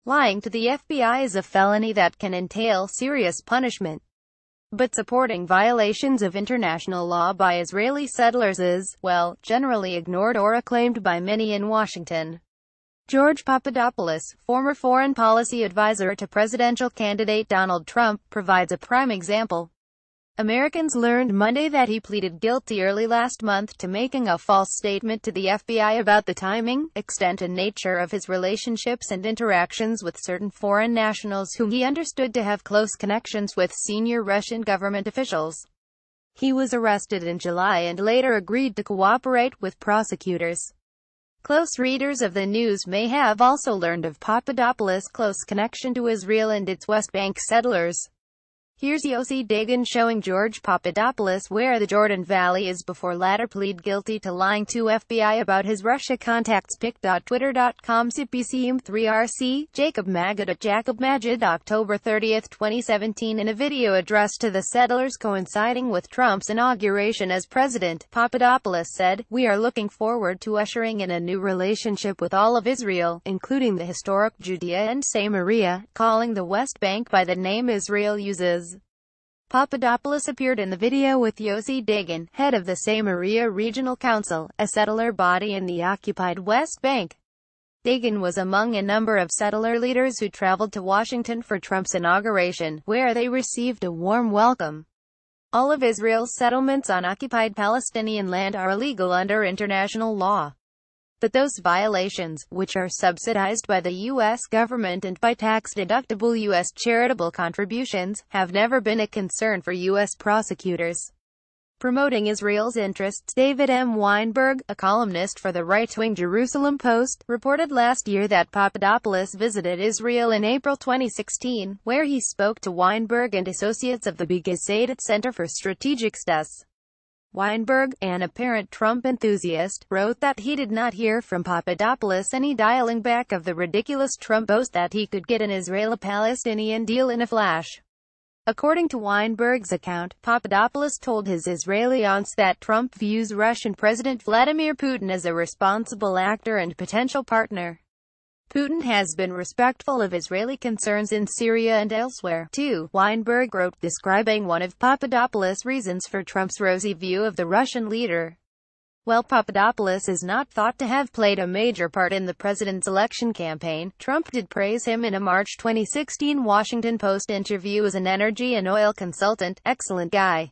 Lying to the FBI is a felony that can entail serious punishment. But supporting violations of international law by Israeli settlers is, well, generally ignored or acclaimed by many in Washington. George Papadopoulos, former foreign policy advisor to presidential candidate Donald Trump, provides a prime example. Americans learned Monday that he pleaded guilty early last month to making a false statement to the FBI about the timing, extent and nature of his relationships and interactions with certain foreign nationals whom he understood to have close connections with senior Russian government officials. He was arrested in July and later agreed to cooperate with prosecutors. Close readers of the news may have also learned of Papadopoulos' close connection to Israel and its West Bank settlers. Here's Yossi Dagan showing George Papadopoulos where the Jordan Valley is before latter plead guilty to lying to FBI about his Russia contacts. Pic.twitter.com CPCM3RC, Jacob Magid October 30, 2017. In a video addressed to the settlers coinciding with Trump's inauguration as president, Papadopoulos said, "We are looking forward to ushering in a new relationship with all of Israel, including the historic Judea and Samaria, calling the West Bank by the name Israel uses." Papadopoulos appeared in the video with Yossi Dagan, head of the Samaria Regional Council, a settler body in the occupied West Bank. Dagan was among a number of settler leaders who traveled to Washington for Trump's inauguration, where they received a warm welcome. All of Israel's settlements on occupied Palestinian land are illegal under international law. But those violations, which are subsidized by the U.S. government and by tax-deductible U.S. charitable contributions, have never been a concern for U.S. prosecutors. Promoting Israel's interests, David M. Weinberg, a columnist for the right-wing Jerusalem Post, reported last year that Papadopoulos visited Israel in April 2016, where he spoke to Weinberg and associates of the Bigasated Center for Strategic Studies. Weinberg, an apparent Trump enthusiast, wrote that he did not hear from Papadopoulos any dialing back of the ridiculous Trump boast that he could get an Israeli-Palestinian deal in a flash. According to Weinberg's account, Papadopoulos told his Israeli aunts that Trump views Russian President Vladimir Putin as a responsible actor and potential partner. Putin has been respectful of Israeli concerns in Syria and elsewhere, too, Weinberg wrote, describing one of Papadopoulos' reasons for Trump's rosy view of the Russian leader. While Papadopoulos is not thought to have played a major part in the president's election campaign, Trump did praise him in a March 2016 Washington Post interview as an energy and oil consultant. "Excellent guy."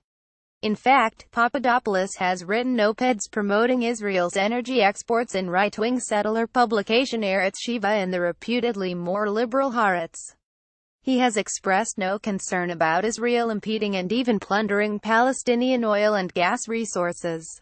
In fact, Papadopoulos has written op-eds promoting Israel's energy exports in right-wing settler publication Eretz Shiva and the reputedly more liberal Haaretz. He has expressed no concern about Israel impeding and even plundering Palestinian oil and gas resources.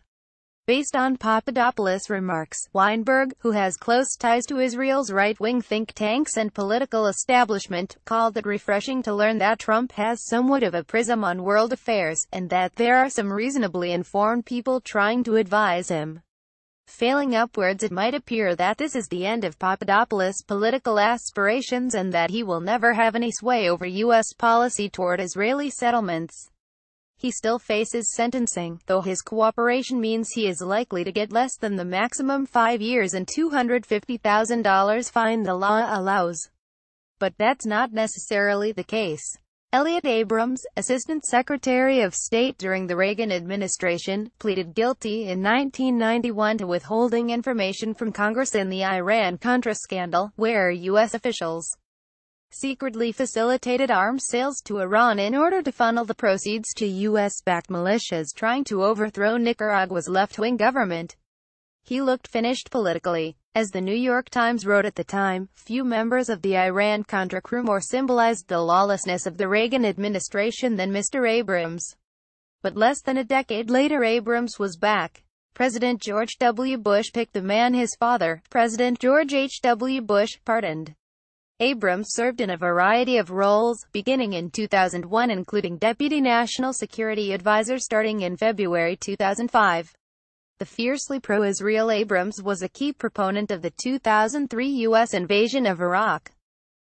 Based on Papadopoulos' remarks, Weinberg, who has close ties to Israel's right-wing think tanks and political establishment, called it refreshing to learn that Trump has somewhat of a prism on world affairs, and that there are some reasonably informed people trying to advise him. Failing upwards, it might appear that this is the end of Papadopoulos' political aspirations and that he will never have any sway over U.S. policy toward Israeli settlements. He still faces sentencing, though his cooperation means he is likely to get less than the maximum 5 years and $250,000 fine the law allows. But that's not necessarily the case. Elliott Abrams, Assistant Secretary of State during the Reagan administration, pleaded guilty in 1991 to withholding information from Congress in the Iran-Contra scandal, where U.S. officials secretly facilitated arms sales to Iran in order to funnel the proceeds to U.S.-backed militias trying to overthrow Nicaragua's left-wing government. He looked finished politically. As the New York Times wrote at the time, few members of the Iran-Contra crew more symbolized the lawlessness of the Reagan administration than Mr. Abrams. But less than a decade later, Abrams was back. President George W. Bush picked the man his father, President George H. W. Bush, pardoned. Abrams served in a variety of roles, beginning in 2001 including Deputy National Security Advisor starting in February 2005. The fiercely pro-Israel Abrams was a key proponent of the 2003 U.S. invasion of Iraq.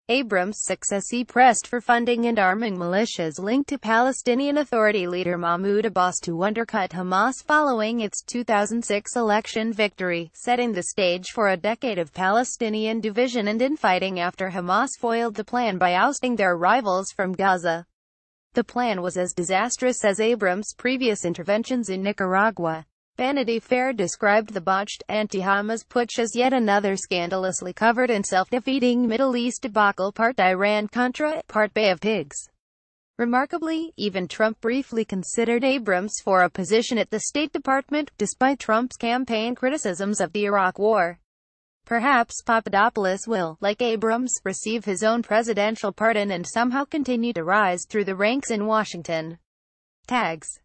Abrams' success. He pressed for funding and arming militias linked to Palestinian Authority leader Mahmoud Abbas to undercut Hamas following its 2006 election victory, setting the stage for a decade of Palestinian division and infighting after Hamas foiled the plan by ousting their rivals from Gaza. The plan was as disastrous as Abrams' previous interventions in Nicaragua. Vanity Fair described the botched anti-Hamas putsch as yet another scandalously covered and self-defeating Middle East debacle, part Iran-Contra, part Bay of Pigs. Remarkably, even Trump briefly considered Abrams for a position at the State Department, despite Trump's campaign criticisms of the Iraq War. Perhaps Papadopoulos will, like Abrams, receive his own presidential pardon and somehow continue to rise through the ranks in Washington. Tags